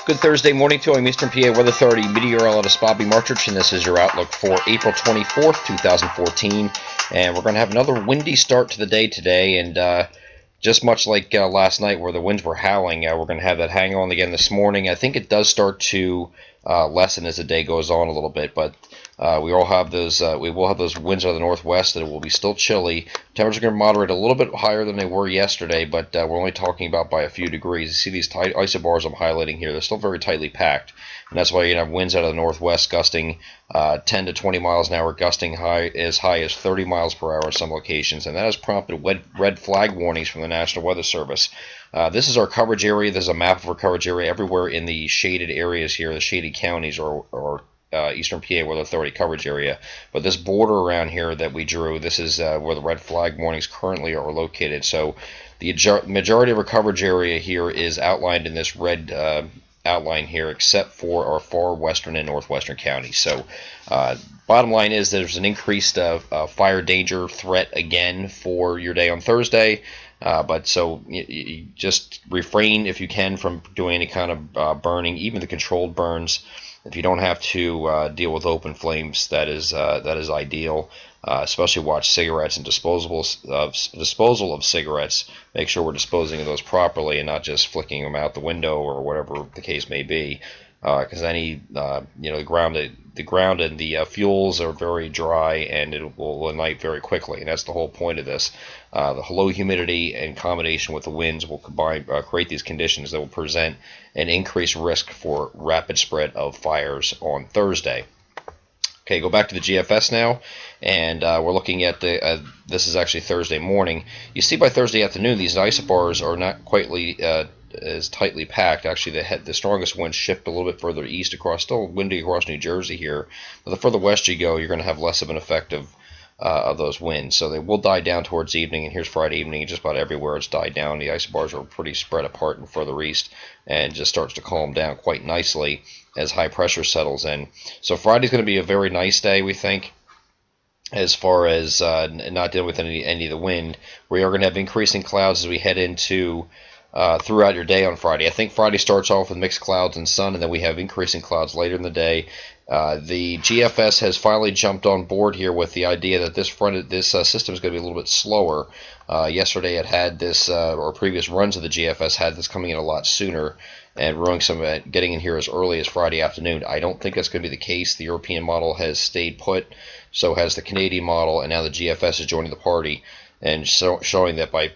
Good Thursday morning to you. I'm Eastern PA Weather Authority meteorologist Bobby Martrich, and this is your outlook for April 24th, 2014. And we're going to have another windy start to the day today, and just much like last night where the winds were howling, we're going to have that hang on again this morning. I think it does start to lessen as the day goes on a little bit, but we will have those winds out of the northwest, and it will be still chilly. Temperatures are going to moderate a little bit higher than they were yesterday, but we're only talking about by a few degrees. You see these tight isobars I'm highlighting here; they're still very tightly packed, and that's why you're going to have winds out of the northwest gusting 10 to 20 miles an hour, gusting as high as 30 miles per hour in some locations, and that has prompted red flag warnings from the National Weather Service. This is our coverage area. There's a map of our coverage area everywhere in the shaded areas here, the shaded counties, or Eastern PA Weather Authority coverage area. But this border around here that we drew, this is where the red flag warnings currently are located. So the majority of our coverage area here is outlined in this red outline here, except for our far western and northwestern counties. So bottom line is there's an increased fire danger threat again for your day on Thursday. But so you just refrain if you can from doing any kind of burning, even the controlled burns. If you don't have to deal with open flames, that is ideal. Especially watch cigarettes and disposal of cigarettes. Make sure we're disposing of those properly and not just flicking them out the window or whatever the case may be. Because the ground and the fuels are very dry, and it will ignite very quickly, and that's the whole point of this. The low humidity in combination with the winds will create these conditions that will present an increased risk for rapid spread of fires on Thursday. Okay, go back to the GFS now, and we're looking at this is actually Thursday morning. You see by Thursday afternoon, these isobars are not quite as tightly packed. Actually, the strongest winds shift a little bit further east across, still windy across New Jersey here. But the further west you go, you're going to have less of an effect of those winds. So they will die down towards evening, and here's Friday evening, and just about everywhere it's died down. The isobars are pretty spread apart and further east, and just starts to calm down quite nicely as high pressure settles in. So Friday's going to be a very nice day, we think, as far as not dealing with any of the wind. We are going to have increasing clouds as we head into throughout your day on Friday. I think Friday starts off with mixed clouds and sun, and then we have increasing clouds later in the day. The GFS has finally jumped on board here with the idea that this system is going to be a little bit slower. Yesterday it had this, or previous runs of the GFS had this coming in a lot sooner and getting in here as early as Friday afternoon. I don't think that's going to be the case. The European model has stayed put, so has the Canadian model, and now the GFS is joining the party and showing that by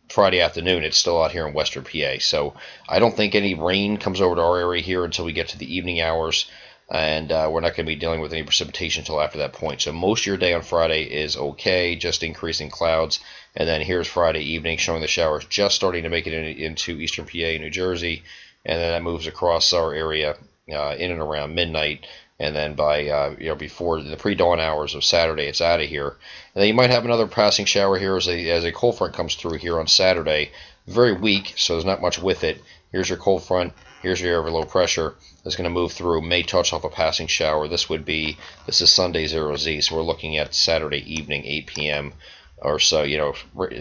Friday afternoon it's still out here in western PA. So I don't think any rain comes over to our area here until we get to the evening hours, and we're not going to be dealing with any precipitation until after that point. So most of your day on Friday is okay, just increasing clouds, and then here's Friday evening showing the showers just starting to make it into eastern PA and New Jersey, and then that moves across our area in and around midnight, and then by before the pre-dawn hours of Saturday it's out of here. And then you might have another passing shower here as a cold front comes through here on Saturday. Very weak, so there's not much with it. Here's your cold front. Here's your area of low pressure. It's going to move through, may touch off a passing shower. This is Sunday 0Z, so we're looking at Saturday evening, 8 p.m. or so.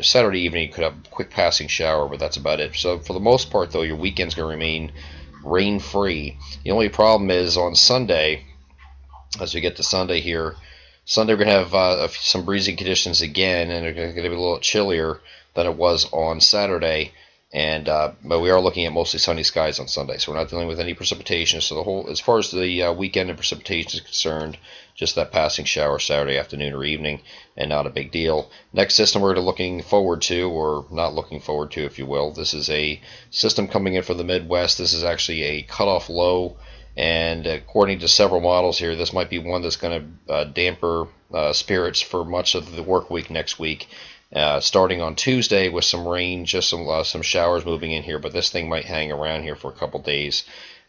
Saturday evening you could have a quick passing shower, but that's about it. So for the most part, though, your weekend's going to remain rain-free. The only problem is on Sunday, as we get to Sunday here, Sunday we're going to have some breezy conditions again, and it's going to be a little chillier than it was on Saturday. But we are looking at mostly sunny skies on Sunday, so we're not dealing with any precipitation. So as far as the weekend and precipitation is concerned, just that passing shower Saturday afternoon or evening, and not a big deal. Next system we're looking forward to, or not looking forward to, if you will. This is a system coming in from the Midwest. This is actually a cutoff low, and according to several models here, this might be one that's going to damper spirits for much of the work week next week. Starting on Tuesday with some rain, just some showers moving in here, but this thing might hang around here for a couple days,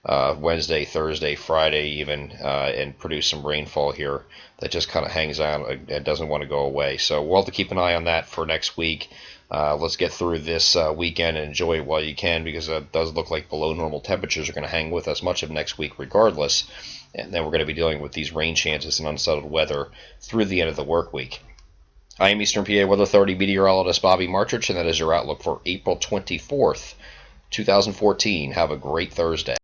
Wednesday, Thursday, Friday even, and produce some rainfall here that just kind of hangs out and doesn't want to go away. So we'll have to keep an eye on that for next week. Let's get through this weekend and enjoy it while you can, because it does look like below normal temperatures are going to hang with us much of next week regardless, and then we're going to be dealing with these rain chances and unsettled weather through the end of the work week. I am Eastern PA Weather Authority meteorologist Bobby Martrich, and that is your outlook for April 24th, 2014. Have a great Thursday.